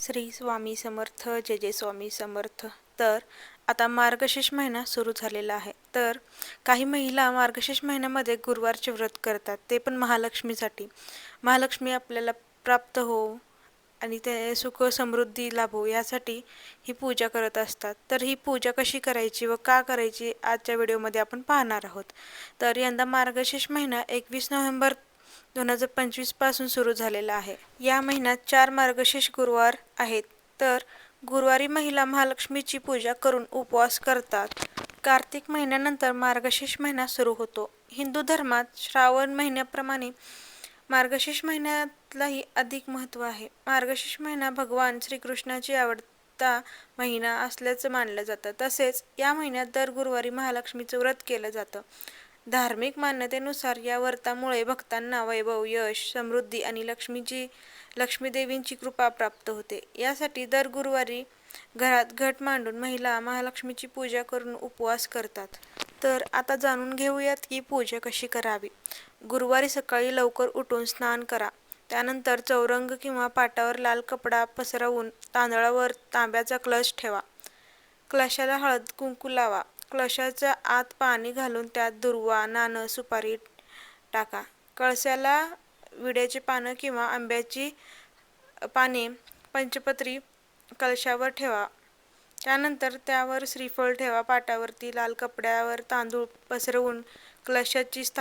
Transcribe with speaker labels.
Speaker 1: श्री स्वामी समर्थ, जय जय स्वामी समर्थ. तर आता मार्गशीर्ष महिना सुरू झालेला आहे. तर काही महिला मार्गशीर्ष महिन्यामध्ये गुरुवारचे व्रत करतात, ते पण महालक्ष्मीसाठी. महालक्ष्मी आपल्याला प्राप्त हो आणि ते सुख समृद्धी लाभो यासाठी ही पूजा करत असतात. तर ही पूजा कशी करायची व का करायची आजच्या व्हिडिओमध्ये आपण पाहणार आहोत. तर यंदा मार्गशीर्ष महिना 21 नोव्हेंबर 2025 पासून सुरू झालेला आहे. या महिन्यात 4 मार्गशीर्ष गुरुवार आहेत. तर गुरुवारी महिला महालक्ष्मीची पूजा करून उपवास करतात. कार्तिक महिन्यानंतर मार्गशीर्ष महिना सुरू होतो. हिंदू धर्मात श्रावण महिन्याप्रमाणे मार्गशीर्ष महिन्यातलाही अधिक महत्त्व आहे. मार्गशीर्ष महिना भगवान श्रीकृष्णाची आवडता महिना असल्याचं मानलं जातं. तसेच या महिन्यात दर गुरुवारी महालक्ष्मीचं व्रत केलं जातं. धार्मिक मान्यतेनुसार या व्रतामुळे भक्तांना वैभव, यश, समृद्धी आणि लक्ष्मीदेवींची कृपा प्राप्त होते. यासाठी दर गुरुवारी घरात घट मांडून महिला महालक्ष्मीची पूजा करून उपवास करतात. तर आता जाणून घेऊयात की पूजा कशी करावी. गुरुवारी सकाळी लवकर उठून स्नान करा. त्यानंतर चौरंग किंवा पाटावर लाल कपडा पसरवून तांदळावर तांब्याचा कलश ठेवा. कलशाला हळद कुंकू लावा. कलशाच्या आत पाणी घालून त्यात दुर्वा, नाणं, सुपारी टाका. कळसाला विड्याची पानं किंवा आंब्याची पाने पंचपत्री कलशावर ठेवा. त्यानंतर त्यावर श्रीफळ ठेवा. पाटावरती लाल कपड्यावर तांदूळ पसरवून कलशाची